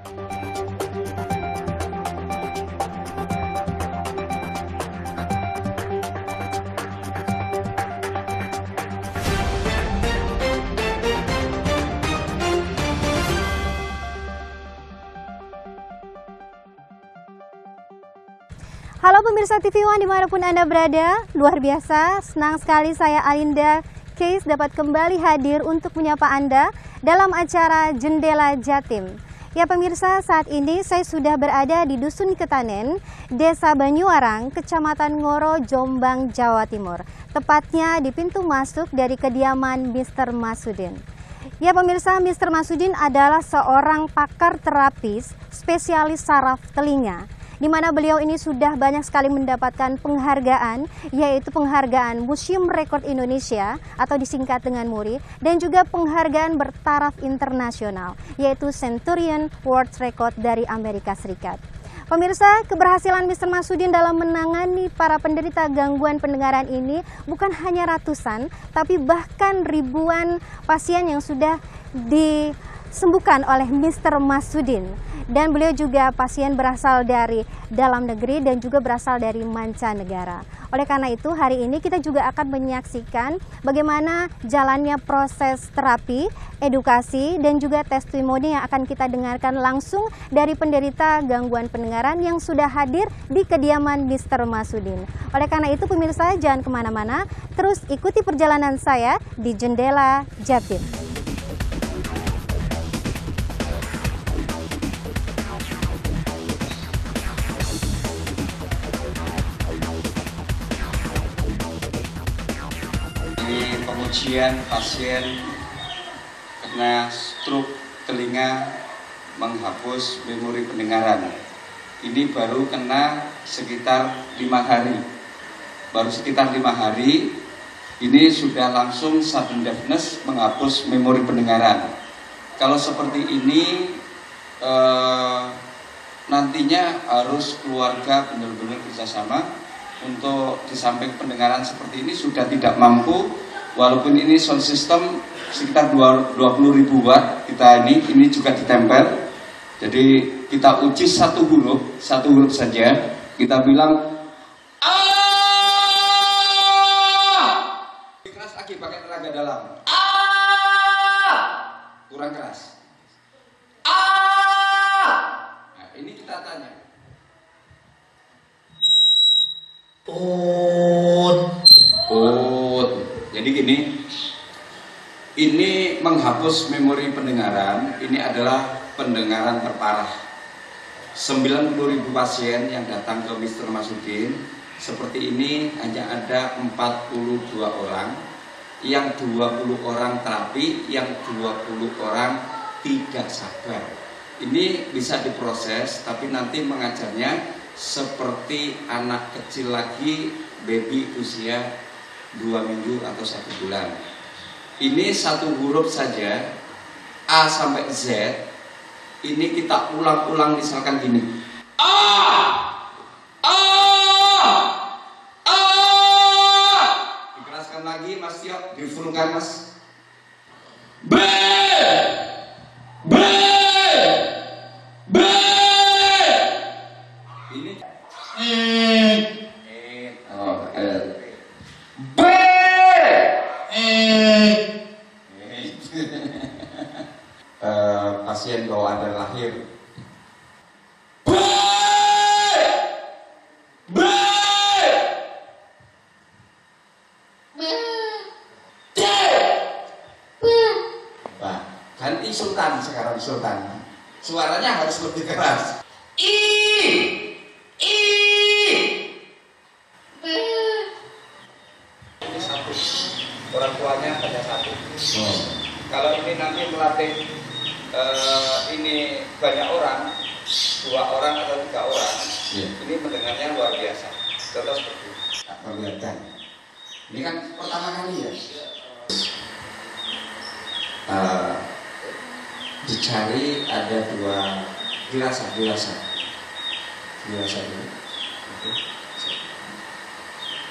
Halo pemirsa TV One dimanapun Anda berada, luar biasa, senang sekali saya Alinda Case dapat kembali hadir untuk menyapa Anda dalam acara Jendela Jatim. Ya pemirsa, saat ini saya sudah berada di Dusun Ketanen, Desa Banyuwarang, Kecamatan Ngoro, Jombang, Jawa Timur. Tepatnya di pintu masuk dari kediaman Mr. Masudin. Ya pemirsa, Mr. Masudin adalah seorang pakar terapis spesialis saraf telinga, di mana beliau ini sudah banyak sekali mendapatkan penghargaan, yaitu penghargaan Museum Rekor Indonesia atau disingkat dengan MURI, dan juga penghargaan bertaraf internasional, yaitu Centurion World Record dari Amerika Serikat. Pemirsa, keberhasilan Mr. Masudin dalam menangani para penderita gangguan pendengaran ini bukan hanya ratusan, tapi bahkan ribuan pasien yang sudah disembuhkan oleh Mr. Masudin. Dan beliau juga pasien berasal dari dalam negeri dan juga berasal dari mancanegara. Oleh karena itu hari ini kita juga akan menyaksikan bagaimana jalannya proses terapi, edukasi, dan juga testimoni yang akan kita dengarkan langsung dari penderita gangguan pendengaran yang sudah hadir di kediaman Mr. Masudin. Oleh karena itu pemirsa jangan kemana-mana, terus ikuti perjalanan saya di Jendela Jatim. Pengujian pasien kena stroke telinga menghapus memori pendengaran. Ini baru kena sekitar 5 hari. Baru sekitar 5 hari ini sudah langsung sudden deafness menghapus memori pendengaran. Kalau seperti ini nantinya harus keluarga benar-benar kerjasama untuk di samping pendengaran seperti ini sudah tidak mampu. Walaupun ini sound system sekitar 20.000 watt kita ini juga ditempel. Jadi kita uji satu huruf saja. Kita bilang lebih keras lagi pakai tenaga dalam. Kurang keras. Nah, ini kita tanya. Jadi gini, ini menghapus memori pendengaran, ini adalah pendengaran terparah. 90.000 pasien yang datang ke Mr. Masudin, seperti ini hanya ada 42 orang, yang 20 orang terapi, yang 20 orang tidak sabar. Ini bisa diproses, tapi nanti mengajarnya seperti anak kecil lagi, baby usia 2 minggu atau 1 bulan. Ini satu huruf saja, A sampai Z. Ini kita ulang-ulang misalkan gini. Dikeraskan lagi Mas Tio, difulkan Mas. B. Ini pasien bawaan dari lahir. Ganti sultan sekarang, sultan. Suaranya harus lebih keras. Ini satu. Orang tuanya hanya satu. Kalau ini nanti melatih ini banyak orang, 2 orang atau 3 orang, ini mendengarnya luar biasa. Contoh seperti ini. Tak perlihatkan. Ini kan pertama kali ya. Dicari ada 2 dirasa dulu. Oke.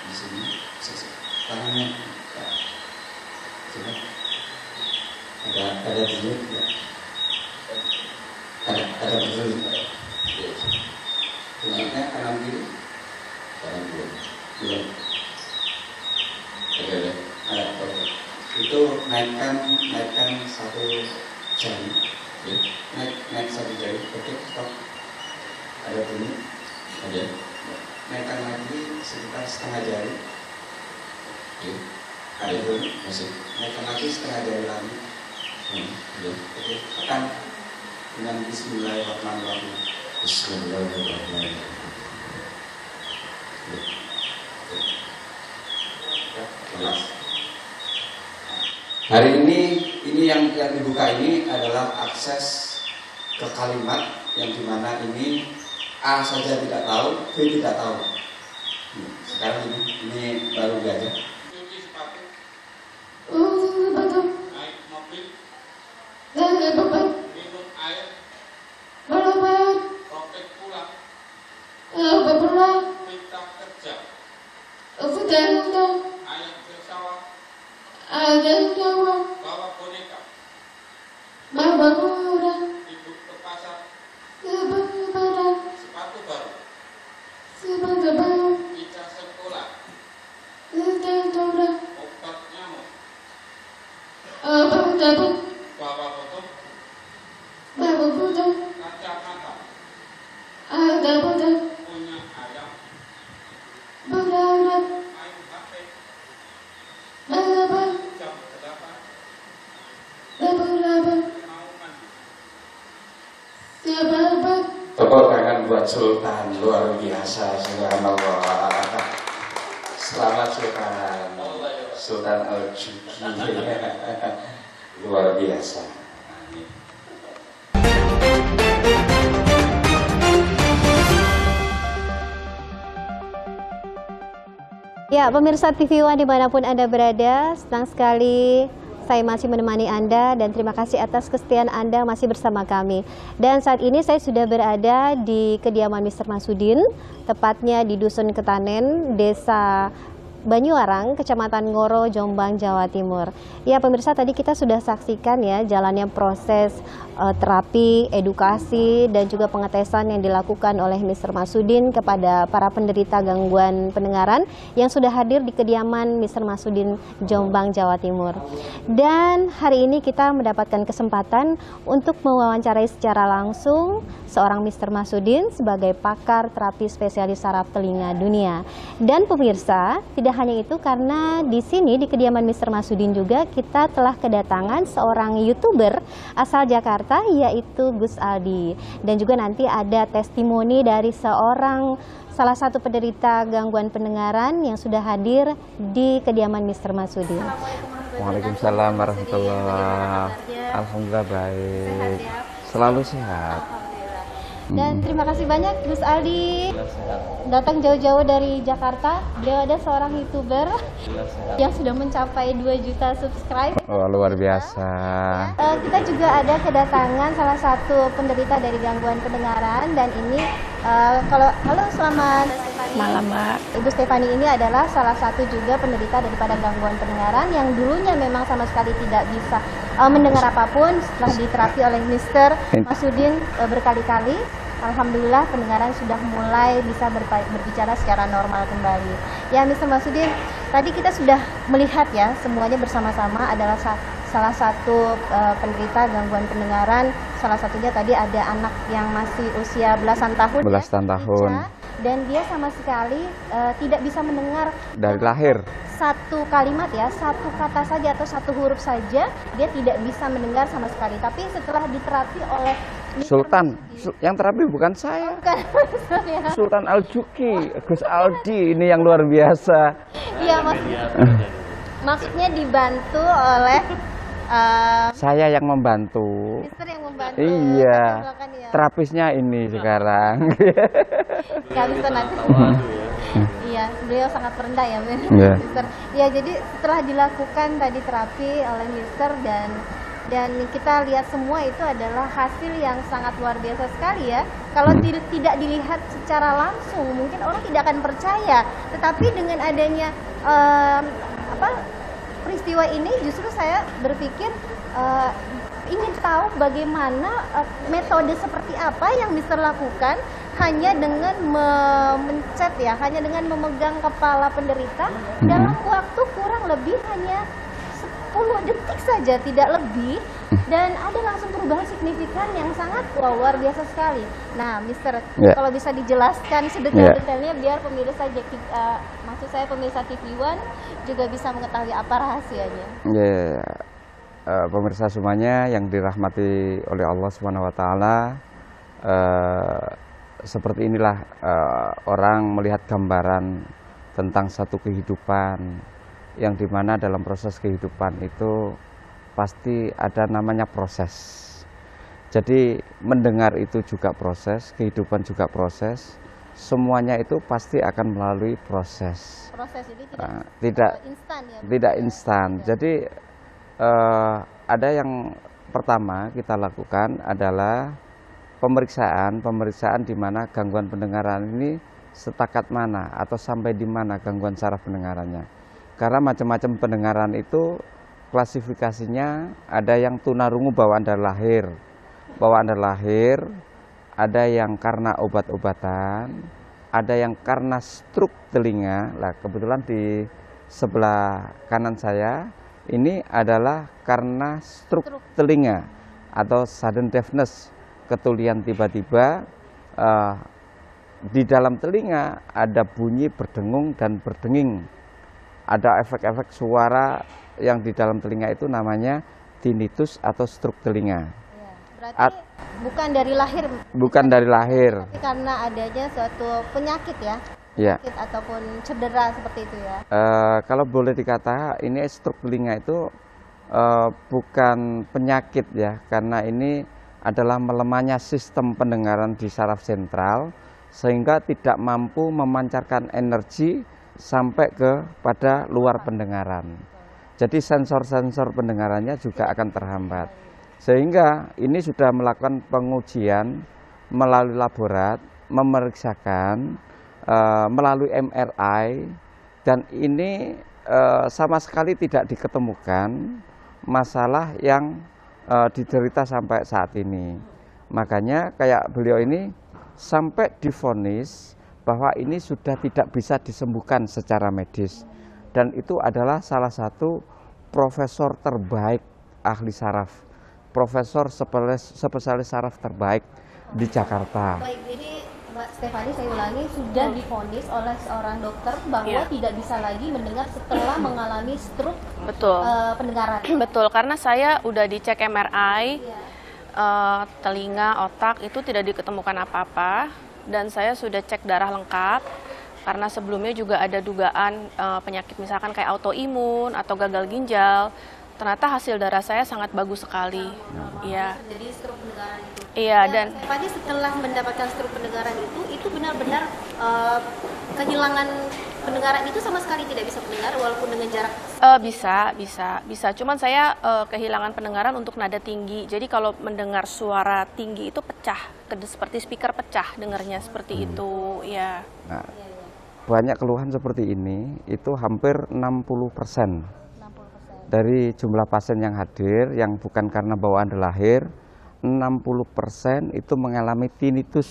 Di sini, tangannya. Coba. Ada dulu ya. Ada dulu. Tunjuknya kanan kiri. Kanan dulu. Belum. Oke. Oke. Itu naikkan satu jari. Naik satu jari. Oke, stop. Ada bunyi. Ada. Naikkan lagi sekitar setengah jari. Oke. Ada bunyi. Masih. Naikkan lagi setengah jari lagi. Oke. Oke, tekan dengan Bismillahirrahmanirrahim. Bismillahirrahmanirrahim. Jelas. Hari ini yang dibuka ini adalah akses ke kalimat yang dimana ini A saja tidak tahu, B tidak tahu. Sekarang ini baru aja. Cuci sepatu. Naik mobil. Minum air. Roket pulang. Kita kerja. Ayam ke sawah. Bawa boneka. Ibu ke pasar. Sepatu baru. Kita sekolah. Obat nyamuk. Bawa foto. Kacamata. Punya ayam. Main HP. Jam 8. Mau mandi. Tepuk tangan buat Sultan, luar biasa, subhanallah. Selamat Sultan Al-Juki. Luar biasa. Ya, pemirsa TV One dimanapun Anda berada, senang sekali saya masih menemani Anda dan terima kasih atas kesetiaan Anda masih bersama kami. Dan saat ini saya sudah berada di kediaman Mr. Masudin, tepatnya di Dusun Ketanen, Desa Banyuwarang, Kecamatan Ngoro, Jombang, Jawa Timur. Ya pemirsa, tadi kita sudah saksikan ya jalannya proses terapi, edukasi, dan juga pengetesan yang dilakukan oleh Mr. Masudin kepada para penderita gangguan pendengaran yang sudah hadir di kediaman Mr. Masudin, Jombang, Jawa Timur. Dan hari ini kita mendapatkan kesempatan untuk mewawancarai secara langsung seorang Mr. Masudin sebagai pakar terapi spesialis saraf telinga dunia. Dan pemirsa, tidak hanya itu, karena di sini di kediaman Mr. Masudin juga kita telah kedatangan seorang YouTuber asal Jakarta, yaitu Gus Aldi. Dan juga nanti ada testimoni dari salah satu penderita gangguan pendengaran yang sudah hadir di kediaman Mr. Masudin. Waalaikumsalam warahmatullahi wabarakatuh. Alhamdulillah baik. Selalu sehat. Dan terima kasih banyak Gus Aldi datang jauh-jauh dari Jakarta. Beliau ada seorang YouTuber yang sudah mencapai 2 juta subscribe. Oh, luar biasa. Kita juga ada kedatangan salah satu penderita dari gangguan pendengaran, dan ini halo, selamat malam, Mbak. Ibu Stefani ini adalah salah satu juga penderita daripada gangguan pendengaran yang dulunya memang sama sekali tidak bisa mendengar apapun. Setelah diterapi oleh Mr. Masudin berkali-kali, alhamdulillah pendengaran sudah mulai bisa berbicara secara normal kembali. Ya Mr. Masudin, tadi kita sudah melihat ya semuanya bersama-sama adalah salah satu penderita gangguan pendengaran. Salah satunya tadi ada anak yang masih usia belasan tahun. Belasan tahun. Dan dia sama sekali tidak bisa mendengar dari lahir. Satu kalimat ya, satu kata saja atau satu huruf saja dia tidak bisa mendengar sama sekali. Tapi setelah diterapi oleh Sultan, yang terapi bukan saya. Bukan. Sultan Al-Juki, Gus Aldi ini yang luar biasa. Iya, maksudnya dibantu oleh saya yang membantu. Mister yang membantu. Iya. Ya. Terapisnya ini sekarang. Gak bisa nanti. Iya, beliau sangat rendah ya, Yeah. Mister. Ya, jadi setelah dilakukan tadi terapi oleh Mister dan kita lihat semua itu adalah hasil yang sangat luar biasa sekali ya. Kalau tidak dilihat secara langsung, mungkin orang tidak akan percaya. Tetapi dengan adanya peristiwa ini, justru saya berpikir ingin tahu bagaimana metode seperti apa yang Mister lakukan hanya dengan memencet ya, hanya dengan memegang kepala penderita dalam waktu kurang lebih hanya 10 detik saja, tidak lebih, dan ada langsung perubahan signifikan yang sangat luar biasa sekali. Nah, Mister, kalau bisa dijelaskan sedetail-detailnya biar pemirsa maksud saya pemirsa TV One juga bisa mengetahui apa rahasianya. Pemirsa semuanya yang dirahmati oleh Allah Subhanahu wa taala, seperti inilah orang melihat gambaran tentang satu kehidupan yang dimana dalam proses kehidupan itu pasti ada namanya proses. Jadi mendengar itu juga proses, kehidupan juga proses, semuanya itu pasti akan melalui proses. Proses ini tidak instan ya? Tidak instan. Jadi ada yang pertama kita lakukan adalah pemeriksaan di mana gangguan pendengaran ini setakat mana atau sampai di mana gangguan saraf pendengarannya. Karena macam-macam pendengaran itu klasifikasinya ada yang tunarungu bawaan dari lahir. Bawaan dari lahir, ada yang karena obat-obatan, ada yang karena stroke telinga. Nah, kebetulan di sebelah kanan saya ini adalah karena stroke telinga atau sudden deafness, ketulian tiba-tiba di dalam telinga ada bunyi berdengung dan berdenging. Ada efek-efek suara yang di dalam telinga itu namanya tinnitus atau stroke telinga. Berarti bukan dari lahir? Bukan dari lahir. Tapi karena adanya suatu penyakit ya? Penyakit ataupun cedera seperti itu ya? Kalau boleh dikata ini stroke telinga itu bukan penyakit ya, karena ini adalah melemahnya sistem pendengaran di saraf sentral sehingga tidak mampu memancarkan energi sampai kepada luar pendengaran. Jadi sensor-sensor pendengarannya juga akan terhambat. Sehingga ini sudah melakukan pengujian melalui laborat, memeriksakan melalui MRI, dan ini sama sekali tidak diketemukan masalah yang diderita sampai saat ini. Makanya kayak beliau ini sampai divonis bahwa ini sudah tidak bisa disembuhkan secara medis, dan itu adalah salah satu profesor terbaik ahli saraf, profesor spesialis saraf terbaik di Jakarta. Baik, ini Mbak Stefani saya ulangi, sudah divonis oleh seorang dokter bahwa tidak bisa lagi mendengar setelah mengalami stroke. Betul. Pendengaran. Betul, karena saya udah dicek MRI, telinga, otak itu tidak diketemukan apa-apa. Dan saya sudah cek darah lengkap, karena sebelumnya juga ada dugaan penyakit misalkan kayak autoimun atau gagal ginjal. Ternyata hasil darah saya sangat bagus sekali. Iya. Jadi stroke pendengaran itu. Iya, dan Stefani setelah mendapatkan stroke pendengaran itu benar-benar kehilangan pendengaran itu sama sekali tidak bisa mendengar walaupun dengan jarak. Bisa. Cuman saya kehilangan pendengaran untuk nada tinggi. Jadi kalau mendengar suara tinggi itu pecah, seperti speaker pecah dengarnya seperti itu, ya. Nah, banyak keluhan seperti ini itu hampir 60%. Dari jumlah pasien yang hadir yang bukan karena bawaan dari lahir, 60% itu mengalami tinnitus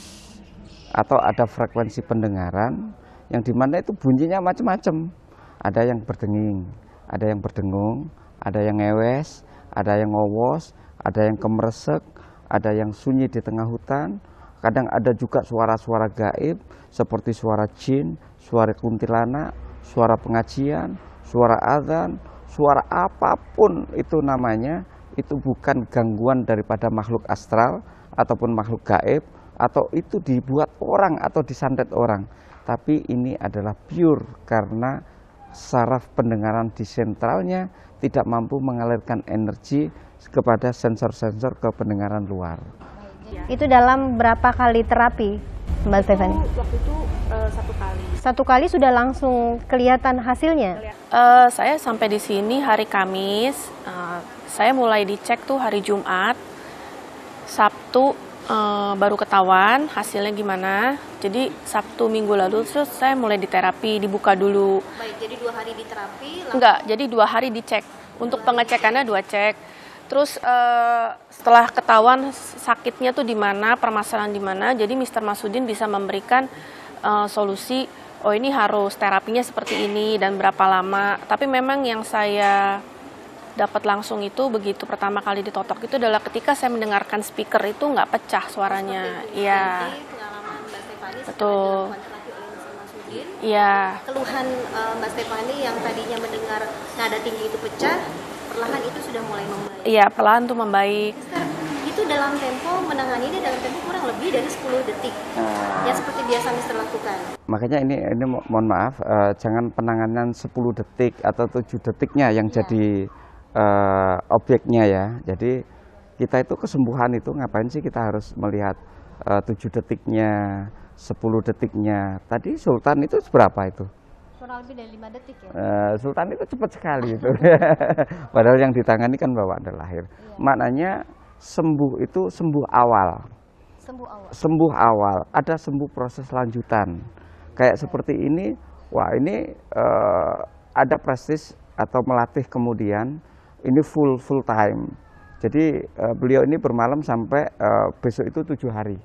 atau ada frekuensi pendengaran yang dimana itu bunyinya macam-macam. Ada yang berdenging, ada yang berdengung, ada yang ngewes, ada yang ngowos, ada yang kemeresek, ada yang sunyi di tengah hutan. Kadang ada juga suara-suara gaib seperti suara jin, suara kuntilanak, suara pengajian, suara azan, suara apapun itu namanya, itu bukan gangguan daripada makhluk astral ataupun makhluk gaib, atau itu dibuat orang atau disantet orang. Tapi ini adalah pure karena saraf pendengaran di sentralnya tidak mampu mengalirkan energi kepada sensor-sensor ke pendengaran luar. Itu dalam berapa kali terapi, Mbak Stefani? Waktu itu 1 kali. 1 kali sudah langsung kelihatan hasilnya? Saya sampai di sini hari Kamis. Saya mulai dicek tuh hari Jumat. Sabtu baru ketahuan hasilnya gimana. Jadi Sabtu minggu lalu terus saya mulai diterapi, dibuka dulu. Baik, jadi 2 hari diterapi? Enggak, jadi 2 hari dicek. Untuk pengecekannya 2 cek. Terus setelah ketahuan sakitnya tuh di mana, permasalahan di mana, jadi Mr. Masudin bisa memberikan solusi, oh ini harus terapinya seperti ini dan berapa lama. Tapi memang yang saya dapat langsung itu begitu pertama kali ditotok itu adalah ketika saya mendengarkan speaker itu nggak pecah suaranya. Iya. Betul. Iya. Keluhan Mbak Stefani yang tadinya mendengar nada tinggi itu pecah, perlahan itu sudah mulai membaik. Iya, perlahan tuh membaik. Mister, itu dalam tempo menanganinya dalam tempo kurang lebih dari 10 detik. Ya seperti biasa Mister lakukan. Makanya ini mohon maaf, jangan penanganan 10 detik atau 7 detiknya yang jadi objeknya ya. Jadi kita itu kesembuhan itu ngapain sih kita harus melihat 7 detiknya, 10 detiknya. Tadi Sultan itu seberapa itu? Kurang lebih dari 5 detik ya. Sultan itu cepat sekali itu. Padahal yang ditangani kan bawaan lahir. Iya. Maknanya sembuh itu sembuh awal. Sembuh awal. Sembuh awal, ada sembuh proses lanjutan. Kayak seperti ini, wah ini ada prestis atau melatih kemudian ini full time. Jadi beliau ini bermalam sampai besok itu 7 hari.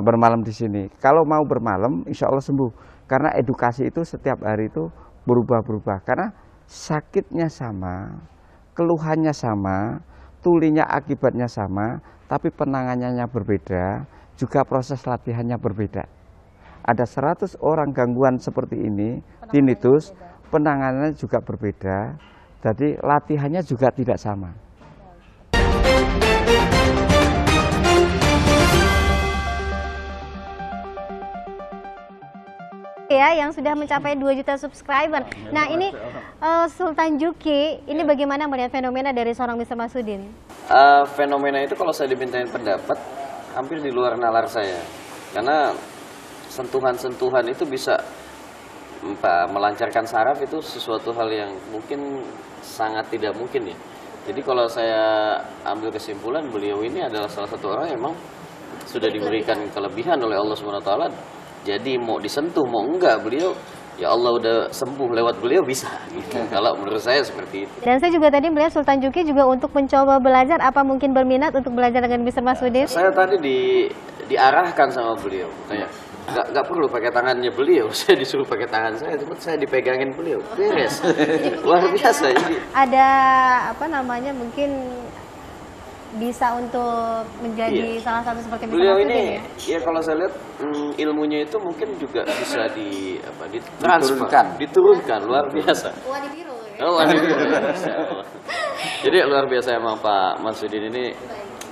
Bermalam di sini. Kalau mau bermalam, insya Allah sembuh. Karena edukasi itu setiap hari itu berubah-berubah. Karena sakitnya sama, keluhannya sama, tulinya akibatnya sama, tapi penanganannya berbeda, juga proses latihannya berbeda. Ada 100 orang gangguan seperti ini, tinnitus, penanganannya juga berbeda, jadi latihannya juga tidak sama. Ya, yang sudah mencapai 2 juta subscriber. Nah ini Sultan Juki, ini bagaimana melihat fenomena dari seorang Mr. Masudin? Fenomena itu kalau saya dimintain pendapat hampir di luar nalar saya, karena sentuhan-sentuhan itu bisa melancarkan saraf, itu sesuatu hal yang mungkin sangat tidak mungkin ya. Jadi kalau saya ambil kesimpulan, beliau ini adalah salah satu orang yang memang sudah diberikan kelebihan oleh Allah SWT. Jadi mau disentuh mau enggak, beliau ya Allah udah sembuh lewat beliau bisa gitu. Kalau menurut saya seperti itu. Dan saya juga tadi melihat Sultan Juki juga untuk mencoba belajar, apa mungkin berminat untuk belajar dengan Mr. Masudin? Saya tadi diarahkan sama beliau, kayak nggak perlu pakai tangannya beliau, saya disuruh pakai tangan saya, cuma saya dipegangin beliau, beres. Luar biasa. Jadi ada apa namanya, mungkin bisa untuk menjadi salah satu seperti Mr. beliau Masudin ini ya? ya kalau saya lihat ilmunya itu mungkin juga bisa diturunkan luar biasa. Wah, dibiru ya? Oh, jadi luar biasa emang Pak Masudin ini,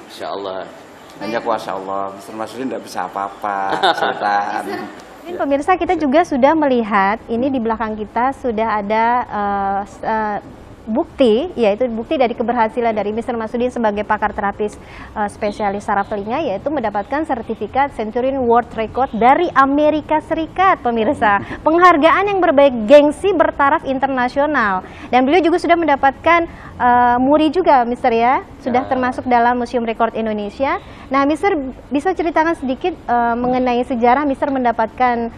Insya Allah. Hanya kuasa Allah, Mr. Masudin tidak bisa apa-apa, Sultan. Ini pemirsa, kita juga sudah melihat, ini di belakang kita sudah ada bukti, yaitu bukti dari keberhasilan dari Mr. Masudin sebagai pakar terapis spesialis saraf telinga, yaitu mendapatkan sertifikat Centurion World Record dari Amerika Serikat, pemirsa. Penghargaan yang berbaik gengsi bertaraf internasional. Dan beliau juga sudah mendapatkan muri juga, Mister ya, sudah termasuk dalam Museum Rekor Indonesia. Nah, Mister bisa ceritakan sedikit mengenai sejarah Mister mendapatkan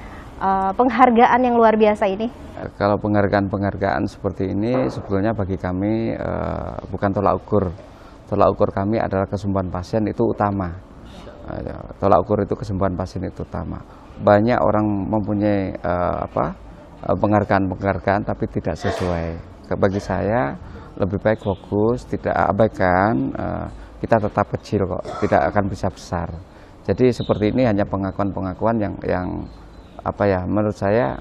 penghargaan yang luar biasa ini? Kalau penghargaan-penghargaan seperti ini sebetulnya bagi kami bukan tolak ukur. Tolak ukur kami adalah kesembuhan pasien itu utama. Tolak ukur itu kesembuhan pasien itu utama. Banyak orang mempunyai penghargaan-penghargaan tapi tidak sesuai. Bagi saya lebih baik fokus, tidak abaikan. Kita tetap kecil kok, tidak akan bisa besar. Jadi seperti ini hanya pengakuan-pengakuan yang menurut saya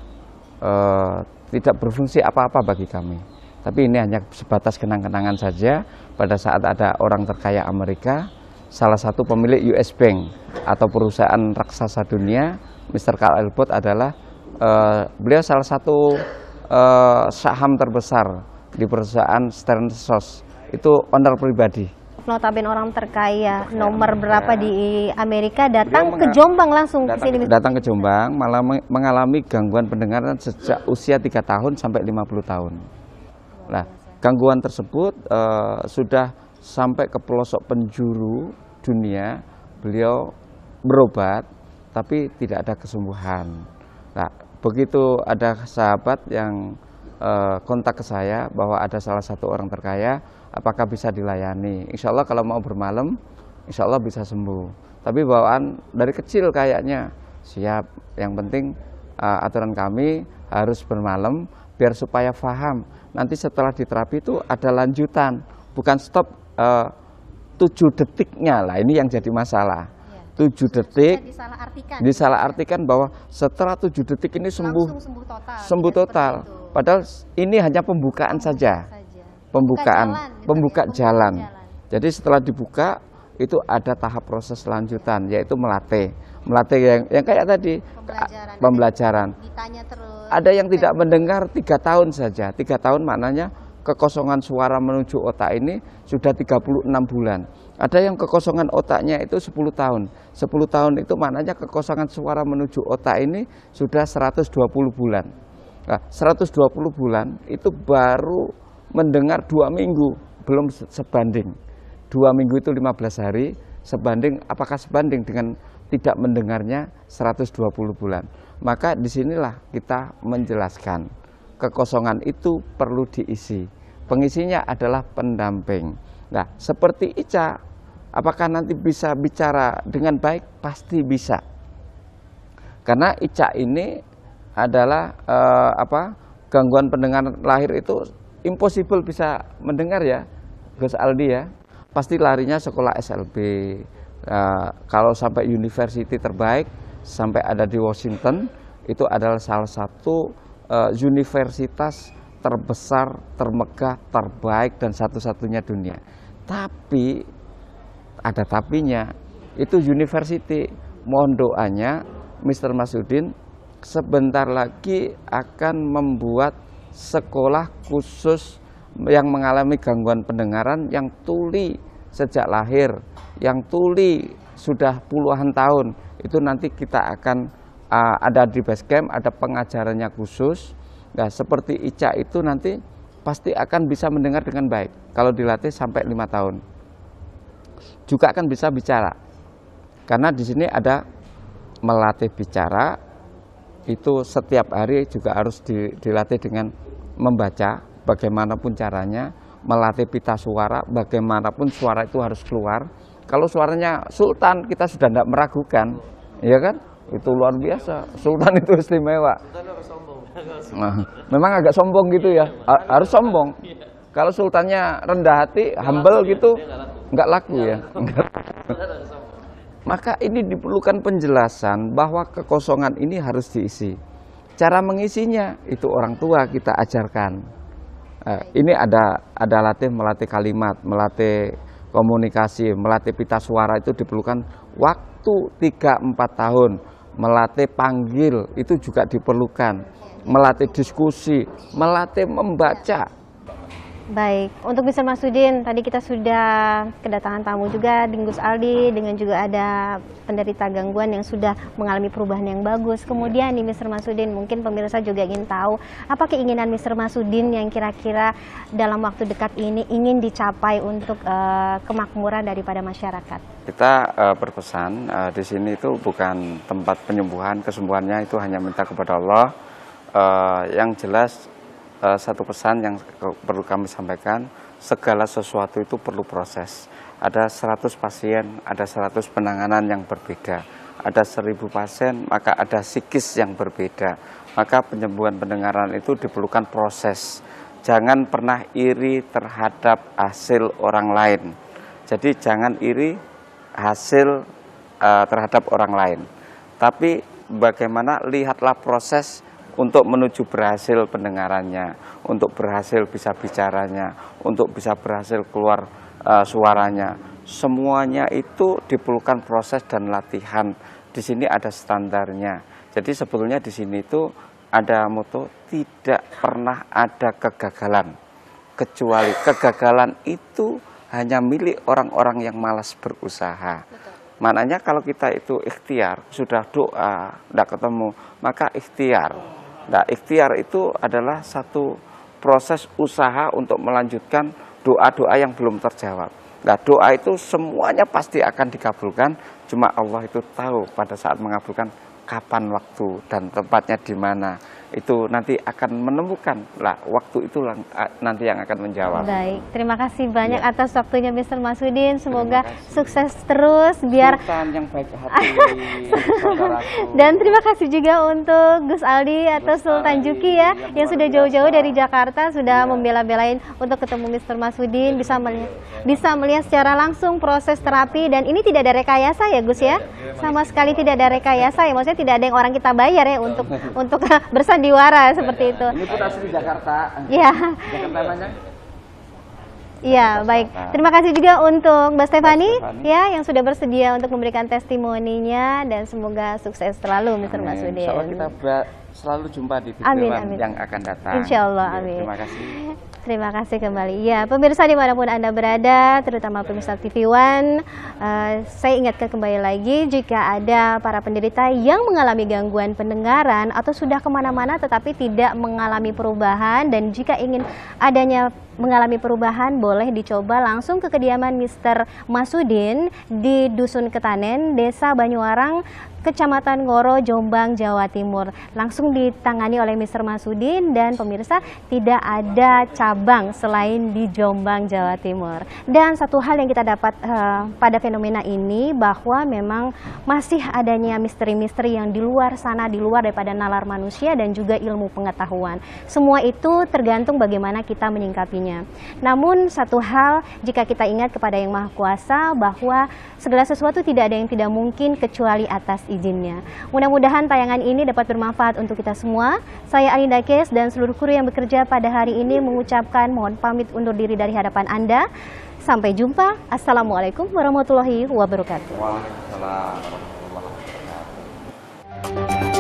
tidak berfungsi apa-apa bagi kami. Tapi ini hanya sebatas kenang-kenangan saja. Pada saat ada orang terkaya Amerika, salah satu pemilik US Bank atau perusahaan raksasa dunia, Mr. Carl Elbot adalah beliau salah satu saham terbesar di perusahaan Stern Sos. Itu owner pribadi. Notabene orang terkaya nomor berapa di Amerika datang ke Jombang langsung ke sini. Datang ke Jombang, malah mengalami gangguan pendengaran sejak usia 3 tahun sampai 50 tahun. Nah, gangguan tersebut sudah sampai ke pelosok penjuru dunia. Beliau berobat, tapi tidak ada kesembuhan. Nah, begitu ada sahabat yang kontak ke saya bahwa ada salah satu orang terkaya, apakah bisa dilayani. Insya Allah kalau mau bermalam, insya Allah bisa sembuh. Tapi bawaan dari kecil kayaknya siap. Yang penting aturan kami harus bermalam biar supaya paham. Nanti setelah diterapi itu ada lanjutan, bukan stop 7 detiknya lah. Ini yang jadi masalah. 7 detik disalahartikan bahwa setelah 7 detik ini sembuh total. Padahal ini hanya pembukaan saja. Pembuka jalan. Jadi setelah dibuka itu ada tahap proses lanjutan, yaitu melatih yang kayak tadi pembelajaran. Ada yang tidak mendengar 3 tahun saja. 3 tahun maknanya kekosongan suara menuju otak ini sudah 36 bulan. Ada yang kekosongan otaknya itu 10 tahun. 10 tahun itu maknanya kekosongan suara menuju otak ini sudah 120 bulan. Nah, 120 bulan itu baru mendengar 2 minggu, belum sebanding. 2 minggu itu 15 hari, apakah sebanding dengan tidak mendengarnya 120 bulan. Maka disinilah kita menjelaskan, kekosongan itu perlu diisi. Pengisinya adalah pendamping. Nah, seperti Ica, apakah nanti bisa bicara dengan baik? Pasti bisa. Karena Ica ini adalah gangguan pendengaran lahir itu impossible bisa mendengar ya, Gus Aldi ya. Pasti larinya sekolah SLB. Kalau sampai university terbaik, sampai ada di Washington, itu adalah salah satu universitas terbesar, termegah, terbaik, dan satu-satunya dunia. Tapi, ada tapinya, itu university. Mohon doanya, Mr. Masudin sebentar lagi akan membuat sekolah khusus yang mengalami gangguan pendengaran yang tuli sejak lahir, yang tuli sudah puluhan tahun. Itu nanti kita akan ada di Basecamp, ada pengajarannya khusus. Nah, seperti Ica itu nanti pasti akan bisa mendengar dengan baik kalau dilatih sampai 5 tahun. Juga akan bisa bicara. Karena di sini ada melatih bicara, itu setiap hari juga harus dilatih dengan membaca bagaimanapun caranya, melatih pita suara, bagaimanapun suara itu harus keluar. Kalau suaranya Sultan, kita sudah tidak meragukan, ya kan? Itu luar biasa. Sultan itu istimewa. Nah, memang agak sombong gitu ya, harus sombong. Kalau sultannya rendah hati, humble gitu, nggak laku ya. Maka ini diperlukan penjelasan bahwa kekosongan ini harus diisi. Cara mengisinya itu orang tua kita ajarkan. Ini ada melatih kalimat, melatih komunikasi, melatih pita suara itu diperlukan waktu 3-4 tahun. Melatih panggil itu juga diperlukan, melatih diskusi, melatih membaca. Baik, untuk Mr. Masudin, tadi kita sudah kedatangan tamu juga, Gus Aldi, dengan juga ada penderita gangguan yang sudah mengalami perubahan yang bagus. Kemudian nih Mr. Masudin, mungkin pemirsa juga ingin tahu, apa keinginan Mr. Masudin yang kira-kira dalam waktu dekat ini ingin dicapai untuk kemakmuran daripada masyarakat? Kita berpesan, di sini itu bukan tempat penyembuhan, kesembuhannya itu hanya minta kepada Allah. Yang jelas, satu pesan yang perlu kami sampaikan, segala sesuatu itu perlu proses. Ada 100 pasien, ada 100 penanganan yang berbeda. Ada 1000 pasien, maka ada psikis yang berbeda. Maka penyembuhan pendengaran itu diperlukan proses. Jangan pernah iri terhadap hasil orang lain. Jadi jangan iri hasil terhadap orang lain. Tapi bagaimana, lihatlah proses untuk menuju berhasil pendengarannya, untuk berhasil bisa bicaranya, untuk bisa berhasil keluar suaranya. Semuanya itu diperlukan proses dan latihan. Di sini ada standarnya. Jadi sebetulnya di sini itu ada moto, tidak pernah ada kegagalan. Kecuali kegagalan itu hanya milik orang-orang yang malas berusaha. Maknanya kalau kita itu ikhtiar, sudah doa, tidak ketemu, maka ikhtiar. Nah, ikhtiar itu adalah satu proses usaha untuk melanjutkan doa-doa yang belum terjawab. Nah, doa itu semuanya pasti akan dikabulkan, cuma Allah itu tahu pada saat mengabulkan kapan waktu dan tempatnya di mana. itu nanti akan menemukan lah, waktu itu nanti yang akan menjawab. Baik, terima kasih banyak Ya. atas waktunya Mr. Masudin. Semoga Terima kasih. sukses terus biar Sultan yang baik hati, saudaraku. dan terima kasih juga untuk Gus Aldi atau Gus Sultan Aldi, Juki ya yang luar sudah jauh-jauh biasa. dari Jakarta sudah Iya. membela-belain untuk ketemu Mr. Masudin, bisa melihat secara langsung proses terapi, dan ini tidak ada rekayasa ya Gus ya. Sama sekali tidak ada rekayasa ya, maksudnya tidak ada yang orang kita bayar ya untuk bersandiwara seperti itu. Ini pun asli Jakarta. Iya. Jakarta mana? Iya, baik. Terima kasih juga untuk Mbak Stefani Stefani. ya yang sudah bersedia untuk memberikan testimoninya, dan semoga sukses selalu Mr. Amin. Masudin. Insya Allah kita selalu jumpa di Amin, video amin. yang akan datang. Insya Allah, Oke, amin. Terima kasih. Terima kasih kembali. Ya, pemirsa dimanapun Anda berada, terutama pemirsa TV One, saya ingatkan kembali lagi, jika ada para penderita yang mengalami gangguan pendengaran atau sudah kemana-mana tetapi tidak mengalami perubahan, dan jika ingin adanya mengalami perubahan, boleh dicoba langsung ke kediaman Mr. Masudin di Dusun Ketanen, Desa Banyuwarang, Kecamatan Ngoro, Jombang, Jawa Timur. Langsung ditangani oleh Mr. Masudin, dan pemirsa tidak ada cabang selain di Jombang, Jawa Timur. Dan satu hal yang kita dapat pada fenomena ini, bahwa memang masih adanya misteri-misteri yang di luar sana, di luar daripada nalar manusia dan juga ilmu pengetahuan. Semua itu tergantung bagaimana kita menyingkapinya. Namun satu hal, jika kita ingat kepada Yang Maha Kuasa, bahwa segala sesuatu tidak ada yang tidak mungkin kecuali atas izinnya. Mudah-mudahan tayangan ini dapat bermanfaat untuk kita semua. Saya Alinda Kes dan seluruh kru yang bekerja pada hari ini mengucapkan mohon pamit undur diri dari hadapan Anda. Sampai jumpa. Assalamualaikum warahmatullahi wabarakatuh. Waalaikumsalam warahmatullahi wabarakatuh.